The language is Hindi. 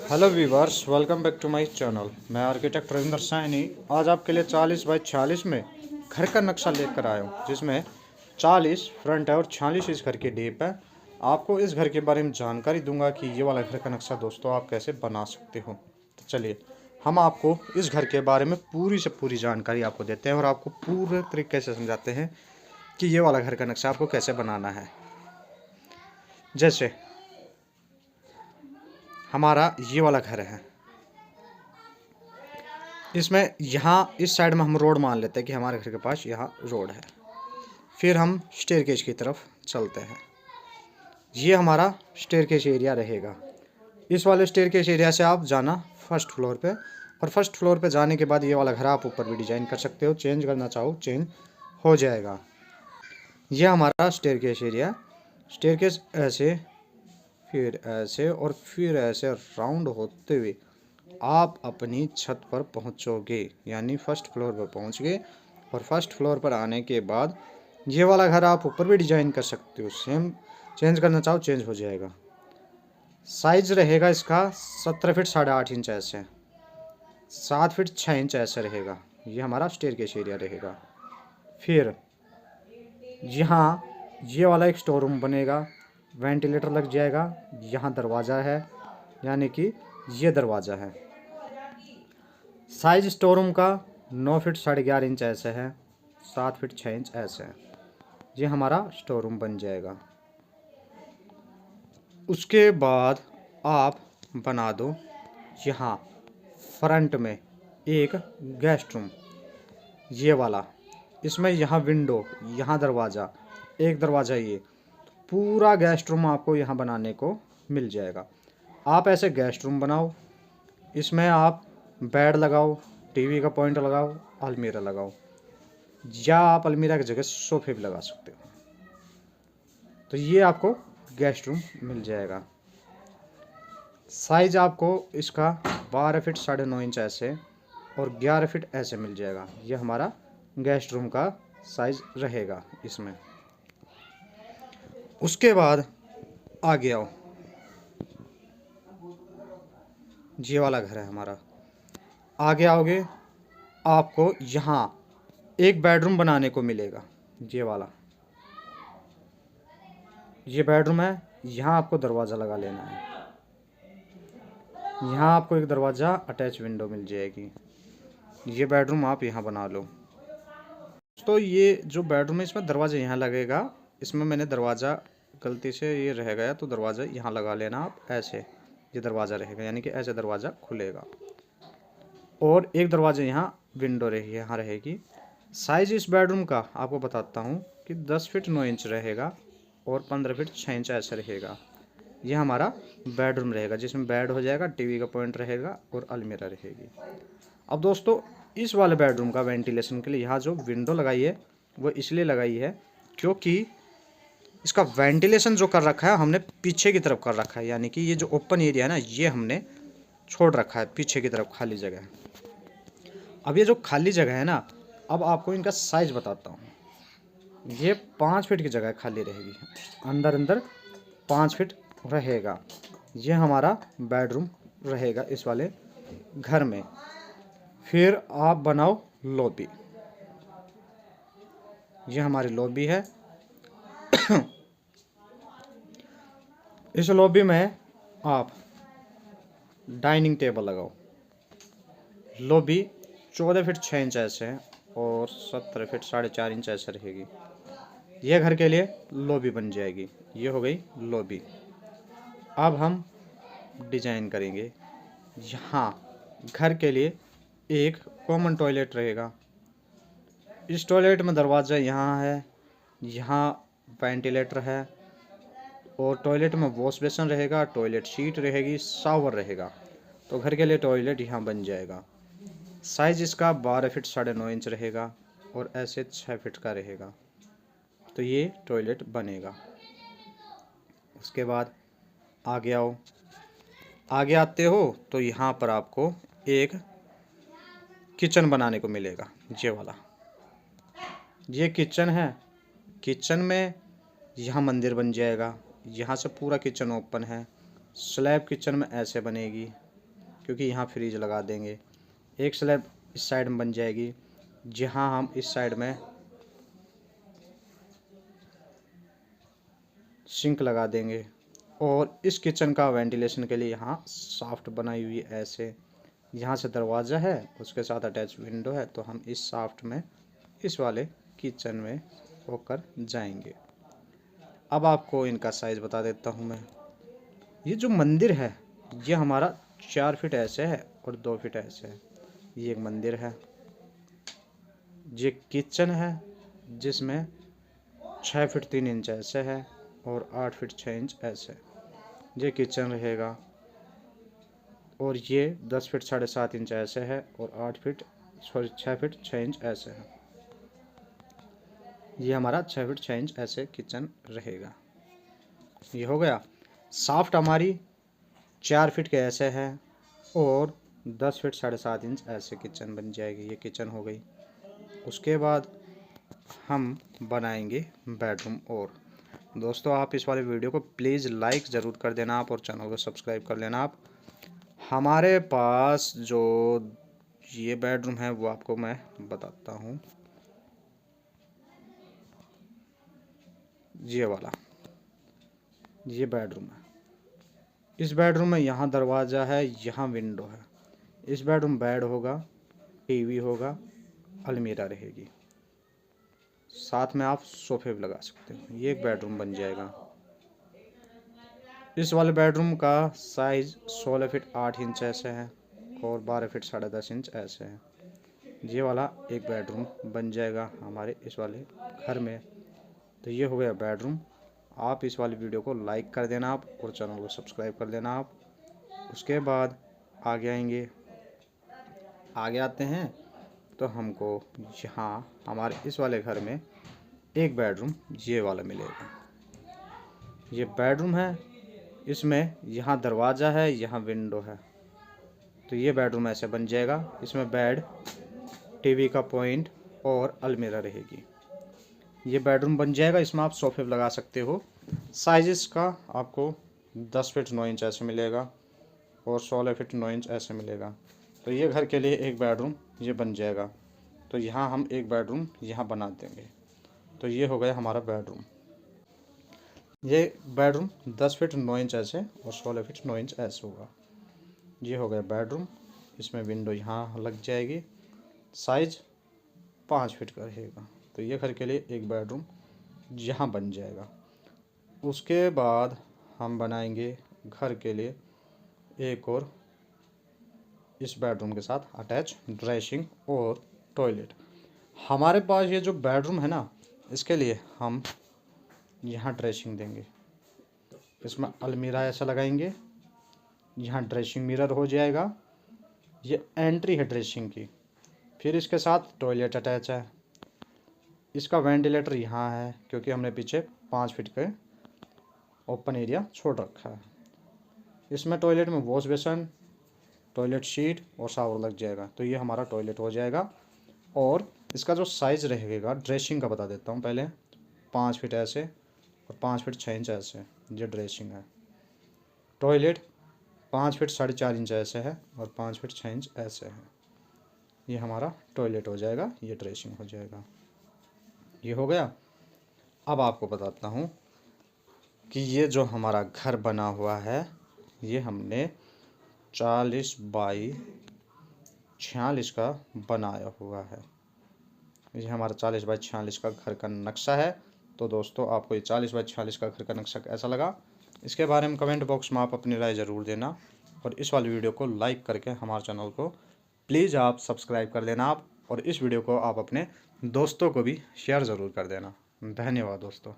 Hello viewers, welcome back to my channel. मैं आर्किटेक्ट रविंद्र सैनी आज आपके लिए 40 बाई 46 में घर का नक्शा लेकर आया हूँ, जिसमें 40 फ्रंट है और 46 इस घर की डीप है। आपको इस घर के बारे में जानकारी दूंगा कि ये वाला घर का नक्शा दोस्तों आप कैसे बना सकते हो। तो चलिए हम आपको इस घर के बारे में पूरी से पूरी जानकारी आपको देते हैं और आपको पूरे तरीके से समझाते हैं कि ये वाला घर का नक्शा आपको कैसे बनाना है। जैसे हमारा ये वाला घर है, इसमें यहाँ इस साइड में हम रोड मान लेते हैं कि हमारे घर के पास यहाँ रोड है। फिर हम स्टेयरकेस की तरफ चलते हैं। ये हमारा स्टेयरकेस एरिया रहेगा। इस वाले स्टेयरकेस एरिया से आप जाना फर्स्ट फ्लोर पे, और फर्स्ट फ्लोर पे जाने के बाद ये वाला घर आप ऊपर भी डिजाइन कर सकते हो, चेंज करना चाहो चेंज हो जाएगा। ये हमारा स्टेयरकेस एरिया। स्टेयरकेस ऐसे, फिर ऐसे और फिर ऐसे राउंड होते हुए आप अपनी छत पर पहुंचोगे, यानी फर्स्ट फ्लोर पर पहुंच गए। और फर्स्ट फ्लोर पर आने के बाद ये वाला घर आप ऊपर भी डिजाइन कर सकते हो, सेम चेंज करना चाहो चेंज हो जाएगा। साइज रहेगा इसका 17 फीट 8.5 इंच ऐसे, 7 फीट 6 इंच ऐसे रहेगा। ये हमारा स्टेयरकेस एरिया रहेगा। फिर यहाँ ये वाला एक स्टोर रूम बनेगा, वेंटिलेटर लग जाएगा। यहाँ दरवाज़ा है, यानी कि ये दरवाज़ा है। साइज स्टोर रूम का 9 फीट 11.5 इंच ऐसे है, 7 फीट 6 इंच ऐसे है। ये हमारा स्टोर रूम बन जाएगा। उसके बाद आप बना दो यहाँ फ्रंट में एक गेस्ट रूम, ये वाला। इसमें यहाँ विंडो, यहाँ दरवाज़ा, एक दरवाज़ा, ये पूरा गेस्ट रूम आपको यहाँ बनाने को मिल जाएगा। आप ऐसे गेस्ट रूम बनाओ, इसमें आप बेड लगाओ, टीवी का पॉइंट लगाओ, अलमीरा लगाओ, या आप अलमीरा की जगह सोफे भी लगा सकते हो। तो ये आपको गेस्ट रूम मिल जाएगा। साइज आपको इसका 12 फीट 9.5 इंच ऐसे और 11 फीट ऐसे मिल जाएगा। ये हमारा गेस्ट रूम का साइज रहेगा इसमें। उसके बाद आगे आओ, ये वाला घर है हमारा। आगे आओगे आपको यहाँ एक बेडरूम बनाने को मिलेगा, ये वाला। ये बेडरूम है, यहाँ आपको दरवाज़ा लगा लेना है। यहाँ आपको एक दरवाज़ा अटैच विंडो मिल जाएगी। ये बेडरूम आप यहाँ बना लो। तो ये जो बेडरूम है इसमें दरवाज़ा यहाँ लगेगा। इसमें मैंने दरवाज़ा गलती से ये रह गया, तो दरवाज़ा यहाँ लगा लेना आप ऐसे। ये दरवाज़ा रहेगा, यानी कि ऐसे दरवाज़ा खुलेगा। और एक दरवाज़ा यहाँ विंडो रही यहाँ रहेगी। साइज इस बेडरूम का आपको बताता हूँ कि 10 फीट 9 इंच रहेगा और 15 फीट 6 इंच ऐसा रहेगा। ये हमारा बेडरूम रहेगा, जिसमें बेड हो जाएगा, टीवी का पॉइंट रहेगा और अलमीरा रहेगी। अब दोस्तों इस वाले बेडरूम का वेंटिलेशन के लिए यहाँ जो विंडो लगाई है वो इसलिए लगाई है क्योंकि इसका वेंटिलेशन जो कर रखा है हमने पीछे की तरफ कर रखा है, यानी कि ये जो ओपन एरिया है ना, ये हमने छोड़ रखा है पीछे की तरफ खाली जगह। अब ये जो खाली जगह है ना, अब आपको इनका साइज बताता हूँ। ये 5 फीट की जगह खाली रहेगी, अंदर अंदर 5 फीट रहेगा। ये हमारा बेडरूम रहेगा इस वाले घर में। फिर आप बनाओ लॉबी, ये हमारी लॉबी है। इस लॉबी में आप डाइनिंग टेबल लगाओ। लॉबी 14 फीट 6 इंच ऐसे है और 17 फीट 4.5 इंच ऐसे रहेगी। यह घर के लिए लॉबी बन जाएगी। ये हो गई लॉबी। अब हम डिजाइन करेंगे। यहाँ घर के लिए एक कॉमन टॉयलेट रहेगा। इस टॉयलेट में दरवाज़ा यहाँ है, यहाँ वेंटिलेटर है और टॉयलेट में वॉश बेसिन रहेगा, टॉयलेट सीट रहेगी, शावर रहेगा। तो घर के लिए टॉयलेट यहाँ बन जाएगा। साइज इसका 12 फीट 9.5 इंच रहेगा और ऐसे 6 फीट का रहेगा। तो ये टॉयलेट बनेगा। उसके बाद आगे आओ। आगे आते हो तो यहाँ पर आपको एक किचन बनाने को मिलेगा, ये वाला। ये किचन है। किचन में यहाँ मंदिर बन जाएगा। यहाँ से पूरा किचन ओपन है। स्लैब किचन में ऐसे बनेगी। क्योंकि यहाँ फ्रिज लगा देंगे। एक स्लैब इस साइड में बन जाएगी, जहाँ हम इस साइड में सिंक लगा देंगे। और इस किचन का वेंटिलेशन के लिए यहाँ शाफ्ट बनाई हुई है ऐसे, यहाँ से दरवाज़ा है, उसके साथ अटैच विंडो है, तो हम इस शाफ्ट में इस वाले किचन में होकर जाएंगे। अब आपको इनका साइज़ बता देता हूँ मैं। ये जो मंदिर है ये हमारा 4 फीट ऐसे है और 2 फीट ऐसे है। ये एक मंदिर है। ये किचन है जिसमें 6 फीट 3 इंच ऐसे है और 8 फीट 6 इंच ऐसे। ये किचन रहेगा। और ये 10 फीट 7.5 इंच ऐसे है और 6 फीट 6 इंच ऐसे है। ये हमारा 6 फीट 6 इंच ऐसे किचन रहेगा। ये हो गया। शाफ्ट हमारी 4 फीट के ऐसे है और 10 फीट 7.5 इंच ऐसे किचन बन जाएगी। ये किचन हो गई। उसके बाद हम बनाएंगे बेडरूम। और दोस्तों आप इस वाले वीडियो को प्लीज़ लाइक ज़रूर कर देना आप, और चैनल को सब्सक्राइब कर लेना आप। हमारे पास जो ये बेडरूम है वो आपको मैं बताता हूँ। ये वाला ये बेडरूम है। इस बेडरूम में यहाँ दरवाज़ा है, यहाँ विंडो है। इस बेडरूम बेड होगा, टीवी होगा, अलमीरा रहेगी, साथ में आप सोफे भी लगा सकते हो। ये एक बेडरूम बन जाएगा। इस वाले बेडरूम का साइज़ 16 फीट 8 इंच ऐसे है और 12 फीट 10.5 इंच ऐसे है। ये वाला एक बेडरूम बन जाएगा हमारे इस वाले घर में। तो ये हो गया बेडरूम। आप इस वाली वीडियो को लाइक कर देना आप, और चैनल को सब्सक्राइब कर देना आप। उसके बाद आगे आते हैं तो हमको यहाँ हमारे इस वाले घर में एक बेडरूम ये वाला मिलेगा। ये बेडरूम है, इसमें यहाँ दरवाज़ा है, यहाँ विंडो है। तो ये बेडरूम ऐसे बन जाएगा। इसमें बेड, टीवी का पॉइंट और अलमीरा रहेगी। ये बेडरूम बन जाएगा। इसमें आप सोफे लगा सकते हो। साइज़ का आपको 10 फीट 9 इंच ऐसे मिलेगा और 16 फीट 9 इंच ऐसे मिलेगा। तो ये घर के लिए एक बेडरूम ये बन जाएगा। तो यहाँ हम एक बेडरूम यहाँ बना देंगे। तो ये हो गया हमारा बेडरूम। ये बेडरूम 10 फीट 9 इंच ऐसे और 16 फीट 9 इंच ऐसे होगा। ये हो गया बेडरूम। इसमें विंडो यहाँ लग जाएगी। साइज़ 5 फीट का रहेगा। तो ये घर के लिए एक बेडरूम यहाँ बन जाएगा। उसके बाद हम बनाएंगे घर के लिए एक और इस बेडरूम के साथ अटैच ड्रेसिंग और टॉयलेट। हमारे पास ये जो बेडरूम है ना, इसके लिए हम यहाँ ड्रेसिंग देंगे। इसमें अलमीरा ऐसा लगाएंगे, यहाँ ड्रेसिंग मिरर हो जाएगा। ये एंट्री है ड्रेसिंग की। फिर इसके साथ टॉयलेट अटैच है। इसका वेंटिलेटर यहाँ है क्योंकि हमने पीछे 5 फीट के ओपन एरिया छोड़ रखा है। इसमें टॉयलेट में वॉश बेसन, टॉयलेट शीट और शावर लग जाएगा। तो ये हमारा टॉयलेट हो जाएगा। और इसका जो साइज़ रहेगा ड्रेसिंग का बता देता हूँ पहले। 5 फीट ऐसे और 5 फीट 6 इंच ऐसे ये ड्रेसिंग है। टॉयलेट 5 फीट 4.5 इंच ऐसे है और 5 फीट 6 इंच ऐसे है। ये हमारा टॉयलेट हो जाएगा, ये ड्रेसिंग हो जाएगा। ये हो गया। अब आपको बताता हूँ कि ये जो हमारा घर बना हुआ है ये हमने 40 बाई 46 का बनाया हुआ है। ये हमारा 40 बाई 46 का घर का नक्शा है। तो दोस्तों आपको ये 40 बाई 46 का घर का नक्शा कैसा लगा, इसके बारे में कमेंट बॉक्स में आप अपनी राय ज़रूर देना। और इस वाली वीडियो को लाइक करके हमारे चैनल को प्लीज़ आप सब्सक्राइब कर लेना आप, और इस वीडियो को आप अपने दोस्तों को भी शेयर ज़रूर कर देना। धन्यवाद दोस्तों।